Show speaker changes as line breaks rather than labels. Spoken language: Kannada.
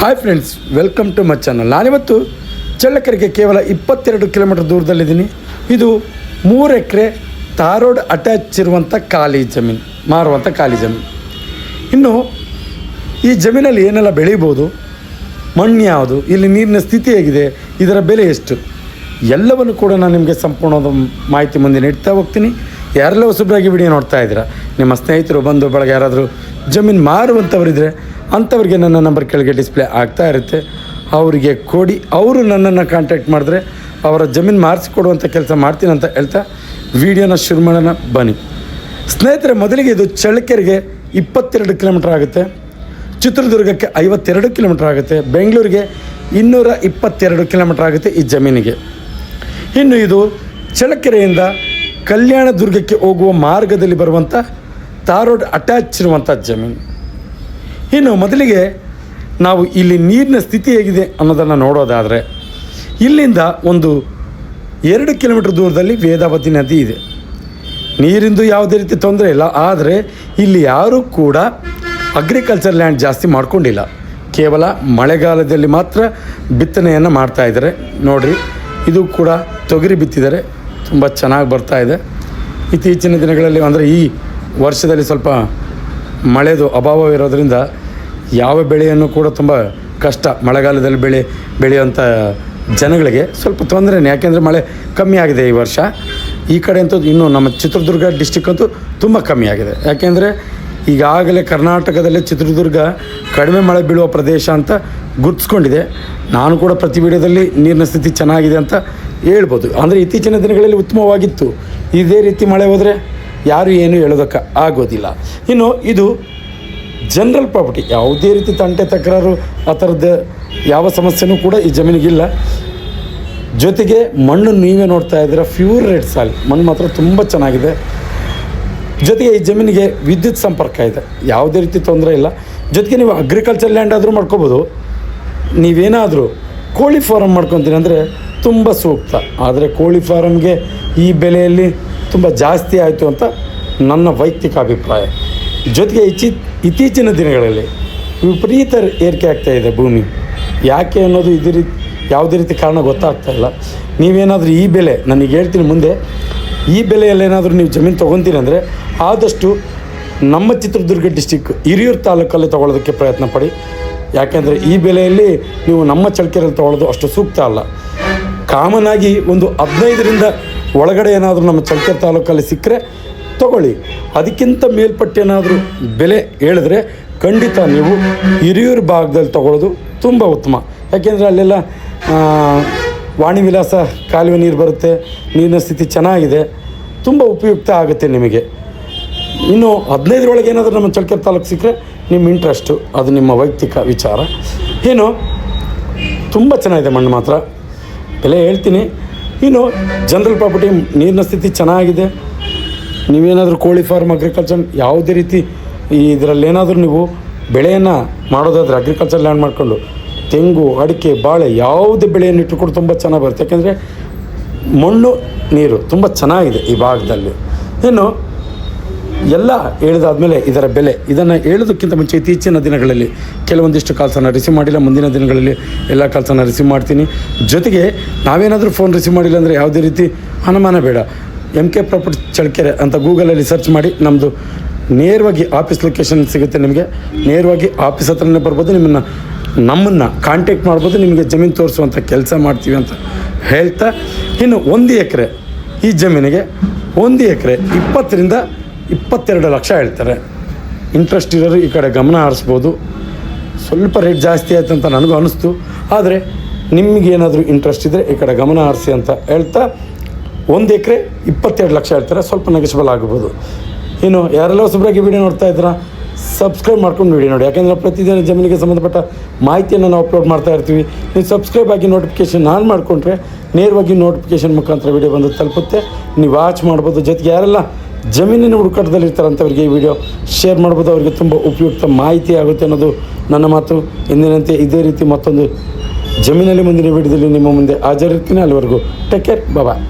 Hi friends, welcome to my channel. ನಾನಿವತ್ತು ಚಳ್ಳಕೆರೆಗೆ ಕೇವಲ 22 ಕಿಲೋಮೀಟರ್ ದೂರದಲ್ಲಿದ್ದೀನಿ. ಇದು 3 ಎಕರೆ ತಾರೋಡ್ ಅಟ್ಯಾಚ್ ಇರುವಂಥ ಖಾಲಿ ಜಮೀನು, ಮಾರುವಂಥ ಖಾಲಿ ಜಮೀನು. ಇನ್ನು ಈ ಜಮೀನಲ್ಲಿ ಏನೆಲ್ಲ ಬೆಳೀಬೋದು, ಮಣ್ಣು ಯಾವುದು, ಇಲ್ಲಿ ನೀರಿನ ಸ್ಥಿತಿ ಹೇಗಿದೆ, ಇದರ ಬೆಲೆ ಎಷ್ಟು, ಎಲ್ಲವನ್ನು ಕೂಡ ನಾನು ನಿಮಗೆ ಸಂಪೂರ್ಣವಾದ ಮಾಹಿತಿ ಮುಂದೆ ನೀಡ್ತಾ ಹೋಗ್ತೀನಿ. ಯಾರೆಲ್ಲ ಹೊಸಬ್ರಾಗಿ ವಿಡಿಯೋ ನೋಡ್ತಾ ಇದ್ದೀರಾ, ನಿಮ್ಮ ಸ್ನೇಹಿತರು ಬಂಧು ಬಳಗ ಯಾರಾದರೂ ಜಮೀನು ಮಾರುವಂಥವರಿದ್ದರೆ ಅಂಥವ್ರಿಗೆ ನನ್ನ ನಂಬರ್ ಕೆಳಗೆ ಡಿಸ್ಪ್ಲೇ ಆಗ್ತಾ ಇರುತ್ತೆ. ಅವರಿಗೆ ಕೊಡಿ, ಅವರು ನನ್ನನ್ನು ಕಾಂಟ್ಯಾಕ್ಟ್ ಮಾಡಿದ್ರೆ ಅವರ ಜಮೀನು ಮಾರಿಸಿಕೊಡುವಂಥ ಕೆಲಸ ಮಾಡ್ತೀನಿ ಅಂತ ಹೇಳ್ತಾ ವಿಡಿಯೋನ ಶುರು ಮಾಡೋಣ ಬನ್ನಿ. ಸ್ನೇಹಿತರೆ, ಮೊದಲಿಗೆ ಇದು ಚಳ್ಳಕೆರೆಗೆ 22 ಕಿಲೋಮೀಟ್ರ್ ಆಗುತ್ತೆ, ಚಿತ್ರದುರ್ಗಕ್ಕೆ 52 ಕಿಲೋಮೀಟ್ರ್ ಆಗುತ್ತೆ, ಬೆಂಗಳೂರಿಗೆ 222 ಕಿಲೋಮೀಟ್ರ್ ಆಗುತ್ತೆ ಈ ಜಮೀನಿಗೆ. ಇನ್ನು ಇದು ಚಳ್ಳಕೆರೆಯಿಂದ ಕಲ್ಯಾಣದುರ್ಗಕ್ಕೆ ಹೋಗುವ ಮಾರ್ಗದಲ್ಲಿ ಬರುವಂಥ ತಾರೋಡ್ ಅಟ್ಯಾಚ್ ಇರುವಂಥ ಜಮೀನು. ಇನ್ನು ಮೊದಲಿಗೆ ನಾವು ಇಲ್ಲಿ ನೀರಿನ ಸ್ಥಿತಿ ಹೇಗಿದೆ ಅನ್ನೋದನ್ನು ನೋಡೋದಾದರೆ, ಇಲ್ಲಿಂದ ಒಂದು 2 ಕಿಲೋಮೀಟ್ರ್ ದೂರದಲ್ಲಿ ವೇದಾವತಿ ನದಿ ಇದೆ. ನೀರಿಂದು ಯಾವುದೇ ರೀತಿ ತೊಂದರೆ ಇಲ್ಲ. ಆದರೆ ಇಲ್ಲಿ ಯಾರೂ ಕೂಡ ಅಗ್ರಿಕಲ್ಚರ್ ಲ್ಯಾಂಡ್ ಜಾಸ್ತಿ ಮಾಡ್ಕೊಂಡಿಲ್ಲ, ಕೇವಲ ಮಳೆಗಾಲದಲ್ಲಿ ಮಾತ್ರ ಬಿತ್ತನೆಯನ್ನು ಮಾಡ್ತಾಯಿದ್ದಾರೆ. ನೋಡಿರಿ, ಇದು ಕೂಡ ತೊಗರಿ ಬಿತ್ತಿದ್ದಾರೆ, ತುಂಬ ಚೆನ್ನಾಗಿ ಬರ್ತಾಯಿದೆ. ಇತ್ತೀಚಿನ ದಿನಗಳಲ್ಲಿ ಅಂದರೆ ಈ ವರ್ಷದಲ್ಲಿ ಸ್ವಲ್ಪ ಮಳೆದು ಅಭಾವ ಇರೋದರಿಂದ ಯಾವ ಬೆಳೆಯನ್ನು ಕೂಡ ತುಂಬ ಕಷ್ಟ. ಮಳೆಗಾಲದಲ್ಲಿ ಬೆಳೆಯುವಂಥ ಜನಗಳಿಗೆ ಸ್ವಲ್ಪ ತೊಂದರೆನೇ, ಯಾಕೆಂದರೆ ಮಳೆ ಕಮ್ಮಿ ಆಗಿದೆ ಈ ವರ್ಷ. ಈ ಕಡೆ ಅಂತೂ ಇನ್ನೂ ನಮ್ಮ ಚಿತ್ರದುರ್ಗ ಡಿಸ್ಟಿಕ್ ಅಂತೂ ತುಂಬ ಕಮ್ಮಿ ಆಗಿದೆ. ಯಾಕೆಂದರೆ ಈಗಾಗಲೇ ಕರ್ನಾಟಕದಲ್ಲೇ ಚಿತ್ರದುರ್ಗ ಕಡಿಮೆ ಮಳೆ ಬೀಳುವ ಪ್ರದೇಶ ಅಂತ ಗುರುತಿಸ್ಕೊಂಡಿದೆ. ನಾನು ಕೂಡ ಪ್ರತಿ ವಿಡಿಯೋದಲ್ಲಿ ನೀರಿನ ಸ್ಥಿತಿ ಚೆನ್ನಾಗಿದೆ ಅಂತ ಹೇಳ್ಬೋದು. ಅಂದರೆ ಇತ್ತೀಚಿನ ದಿನಗಳಲ್ಲಿ ಉತ್ತಮವಾಗಿತ್ತು. ಇದೇ ರೀತಿ ಮಳೆ ಹೋದರೆ ಯಾರು ಏನು ಹೇಳೋದಕ್ಕೆ ಆಗೋದಿಲ್ಲ. ಇನ್ನು ಇದು ಜನರಲ್ ಪ್ರಾಪರ್ಟಿ, ಯಾವುದೇ ರೀತಿ ತಂಟೆ ತಕರಾರು ಆ ಥರದ್ದು ಯಾವ ಸಮಸ್ಯೆನೂ ಕೂಡ ಈ ಜಮೀನಿಗಿಲ್ಲ. ಜೊತೆಗೆ ಮಣ್ಣು ನೀವೇ ನೋಡ್ತಾ ಇದ್ದೀರಾ, ಪ್ಯೂರ್ ರೆಡ್ ಸಾಯಿಲ್ ಮಣ್ಣು ಮಾತ್ರ ತುಂಬ ಚೆನ್ನಾಗಿದೆ. ಜೊತೆಗೆ ಈ ಜಮೀನಿಗೆ ವಿದ್ಯುತ್ ಸಂಪರ್ಕ ಇದೆ, ಯಾವುದೇ ರೀತಿ ತೊಂದರೆ ಇಲ್ಲ. ಜೊತೆಗೆ ನೀವು ಅಗ್ರಿಕಲ್ಚರ್ ಲ್ಯಾಂಡ್ ಆದರೂ ಮಾಡ್ಕೋಬೋದು. ನೀವೇನಾದರೂ ಕೋಳಿ ಫಾರಮ್ ಮಾಡ್ಕೊತೀನಿ ಅಂದರೆ ತುಂಬ ಸೂಕ್ತ. ಆದರೆ ಕೋಳಿ ಫಾರಮ್ಗೆ ಈ ಬೆಲೆಯಲ್ಲಿ ತುಂಬ ಜಾಸ್ತಿ ಆಯಿತು ಅಂತ ನನ್ನ ವೈಯಕ್ತಿಕ ಅಭಿಪ್ರಾಯ. ಜೊತೆಗೆ ಇತ್ತೀಚಿನ ದಿನಗಳಲ್ಲಿ ವಿಪರೀತ ಏರಿಕೆ ಆಗ್ತಾಯಿದೆ ಭೂಮಿ. ಯಾಕೆ ಅನ್ನೋದು ಯಾವುದೇ ರೀತಿ ಕಾರಣ ಗೊತ್ತಾಗ್ತಾಯಿಲ್ಲ. ನೀವೇನಾದರೂ ಈ ಬೆಲೆ ನನಗೆ ಹೇಳ್ತೀನಿ ಮುಂದೆ, ಈ ಬೆಲೆಯಲ್ಲೇನಾದರೂ ನೀವು ಜಮೀನು ತೊಗೊತೀನಿ ಅಂದರೆ ಆದಷ್ಟು ನಮ್ಮ ಚಿತ್ರದುರ್ಗ ಡಿಸ್ಟಿಕ್ ಹಿರಿಯೂರು ತಾಲೂಕಲ್ಲಿ ತೊಗೊಳ್ಳೋದಕ್ಕೆ ಪ್ರಯತ್ನ ಪಡಿ. ಯಾಕೆಂದರೆ ಈ ಬೆಲೆಯಲ್ಲಿ ನೀವು ನಮ್ಮ ಚಳ್ಳಕೆರೆಯಲ್ಲಿ ತೊಗೊಳ್ಳೋದು ಅಷ್ಟು ಸೂಕ್ತ ಅಲ್ಲ. ಕಾಮನ್ ಆಗಿ ಒಂದು 15ರಿಂದ ಒಳಗಡೆ ಏನಾದರೂ ನಮ್ಮ ಚಳ್ಳಕೆರೆ ತಾಲೂಕಲ್ಲಿ ಸಿಕ್ಕರೆ ತೊಗೊಳ್ಳಿ. ಅದಕ್ಕಿಂತ ಮೇಲ್ಪಟ್ಟೇನಾದರೂ ಬೆಲೆ ಹೇಳಿದ್ರೆ ಖಂಡಿತ ನೀವು ಹಿರಿಯೂರು ಭಾಗದಲ್ಲಿ ತೊಗೊಳ್ಳೋದು ತುಂಬ ಉತ್ತಮ. ಯಾಕೆಂದರೆ ಅಲ್ಲೆಲ್ಲ ವಾಣಿ ವಿಲಾಸ ಕಾಲುವೆ ನೀರು ಬರುತ್ತೆ, ನೀರಿನ ಸ್ಥಿತಿ ಚೆನ್ನಾಗಿದೆ, ತುಂಬ ಉಪಯುಕ್ತ ಆಗುತ್ತೆ ನಿಮಗೆ. ಇನ್ನು 15ರೊಳಗೆ ಏನಾದರೂ ನಮ್ಮ ಚಳ್ಳಕೆರೆ ತಾಲೂಕು ಸಿಕ್ಕರೆ ನಿಮ್ಮ ಇಂಟ್ರೆಸ್ಟು, ಅದು ನಿಮ್ಮ ವೈಯಕ್ತಿಕ ವಿಚಾರ. ಏನು ತುಂಬ ಚೆನ್ನಾಗಿದೆ ಮಣ್ಣು ಮಾತ್ರ, ಬೆಲೆ ಹೇಳ್ತೀನಿ. ಇನ್ನು ಜನರಲ್ ಪ್ರಾಪರ್ಟಿ, ನೀರಿನ ಸ್ಥಿತಿ ಚೆನ್ನಾಗಿದೆ. ನೀವೇನಾದರೂ ಕೋಳಿ ಫಾರ್ಮ್, ಅಗ್ರಿಕಲ್ಚರ್ ಯಾವುದೇ ರೀತಿ ಇದರಲ್ಲೇನಾದರೂ ನೀವು ಬೆಳೆಯನ್ನು ಮಾಡೋದಾದರೆ ಅಗ್ರಿಕಲ್ಚರ್ ಲ್ಯಾಂಡ್ ಮಾಡಿಕೊಂಡು ತೆಂಗು, ಅಡಿಕೆ, ಬಾಳೆ ಯಾವುದೇ ಬೆಳೆಯನ್ನು ಇಟ್ಟುಕೊಂಡು ತುಂಬ ಚೆನ್ನಾಗಿ ಬರುತ್ತೆ. ಯಾಕೆಂದರೆ ಮಣ್ಣು ನೀರು ತುಂಬ ಚೆನ್ನಾಗಿದೆ ಈ ಭಾಗದಲ್ಲಿ. ಇನ್ನು ಎಲ್ಲ ಹೇಳಿದಾದ್ಮೇಲೆ ಇದರ ಬೆಲೆ, ಇದನ್ನು ಹೇಳೋದಕ್ಕಿಂತ ಮುಂಚೆ ಇತ್ತೀಚಿನ ದಿನಗಳಲ್ಲಿ ಕೆಲವೊಂದಿಷ್ಟು ಕಾಲ್ಸನ್ನು ರಿಸೀವ್ ಮಾಡಿಲ್ಲ. ಮುಂದಿನ ದಿನಗಳಲ್ಲಿ ಎಲ್ಲ ಕಾಲ್ಸನ್ನು ರಿಸೀವ್ ಮಾಡ್ತೀನಿ. ಜೊತೆಗೆ ನಾವೇನಾದರೂ ಫೋನ್ ರಿಸೀವ್ ಮಾಡಿಲ್ಲ ಅಂದರೆ ಯಾವುದೇ ರೀತಿ ಅನುಮಾನ ಬೇಡ. MK ಪ್ರಾಪರ್ಟಿ ಚಳ್ಳಕೆರೆ ಅಂತ ಗೂಗಲಲ್ಲಿ ಸರ್ಚ್ ಮಾಡಿ ನಮ್ಮದು ನೇರವಾಗಿ ಆಫೀಸ್ ಲೊಕೇಶನ್ ಸಿಗುತ್ತೆ. ನಿಮಗೆ ನೇರವಾಗಿ ಆಫೀಸ್ ಹತ್ರನೇ ಬರ್ಬೋದು, ನಮ್ಮನ್ನು ಕಾಂಟ್ಯಾಕ್ಟ್ ಮಾಡ್ಬೋದು, ನಿಮಗೆ ಜಮೀನು ತೋರಿಸುವಂಥ ಕೆಲಸ ಮಾಡ್ತೀವಿ ಅಂತ ಹೇಳ್ತಾ, ಇನ್ನು 1 ಎಕರೆ ಈ ಜಮೀನಿಗೆ 1 ಎಕರೆ 20ರಿಂದ 22 ಲಕ್ಷ ಹೇಳ್ತಾರೆ. ಇಂಟ್ರೆಸ್ಟ್ ಇರೋರು ಈ ಕಡೆ ಗಮನ ಹರಿಸ್ಬೋದು. ಸ್ವಲ್ಪ ರೇಟ್ ಜಾಸ್ತಿ ಆಯ್ತು ಅಂತ ನನಗೂ ಅನ್ನಿಸ್ತು. ಆದರೆ ನಿಮಗೇನಾದರೂ ಇಂಟ್ರೆಸ್ಟ್ ಇದ್ದರೆ ಈ ಕಡೆ ಗಮನ ಹರಿಸಿ ಅಂತ ಹೇಳ್ತಾ 1 ಎಕರೆ 22 ಲಕ್ಷ ಹೇಳ್ತಾರೆ. ಸ್ವಲ್ಪ ನೆಗೆಷಬಲ್ ಆಗ್ಬೋದು. ಇನ್ನು ಯಾರೆಲ್ಲ ಹೊಸಬ್ರಾಗಿ ವಿಡಿಯೋ ನೋಡ್ತಾ ಇದ್ದೀರಾ, ಸಬ್ಸ್ಕ್ರೈಬ್ ಮಾಡ್ಕೊಂಡು ವಿಡಿಯೋ ನೋಡಿ. ಯಾಕೆಂದರೆ ಪ್ರತಿದಿನ ಜಮೀನಿಗೆ ಸಂಬಂಧಪಟ್ಟ ಮಾಹಿತಿಯನ್ನು ನಾವು ಅಪ್ಲೋಡ್ ಮಾಡ್ತಾ ಇರ್ತೀವಿ. ನೀವು ಸಬ್ಸ್ಕ್ರೈಬ್ ಆಗಿ ನೋಟಿಫಿಕೇಷನ್ ಆನ್ ಮಾಡಿಕೊಂಡ್ರೆ ನೇರವಾಗಿ ನೋಟಿಫಿಕೇಷನ್ ಮುಖಾಂತರ ವಿಡಿಯೋ ಬಂದು ತಲುಪುತ್ತೆ, ನೀವು ವಾಚ್ ಮಾಡ್ಬೋದು. ಜೊತೆಗೆ ಯಾರೆಲ್ಲ ಜಮೀನಿನ ಹುಡುಕಾಟದಲ್ಲಿ ಇರ್ತಾರಂಥವ್ರಿಗೆ ಈ ವಿಡಿಯೋ ಶೇರ್ ಮಾಡ್ಬೋದು, ಅವರಿಗೆ ತುಂಬ ಉಪಯುಕ್ತ ಮಾಹಿತಿ ಆಗುತ್ತೆ ಅನ್ನೋದು ನನ್ನ ಮಾತು. ಎಂದಿನಂತೆ ಇದೇ ರೀತಿ ಮತ್ತೊಂದು ಜಮೀನಲ್ಲಿ ಮುಂದಿನ ವಿಡಿಯೋದಲ್ಲಿ ನಿಮ್ಮ ಮುಂದೆ ಹಾಜರಿರ್ತೀನಿ. ಅಲ್ಲಿವರೆಗೂ ಟೇಕ್ ಕೇರ್, ಬಾಯ್.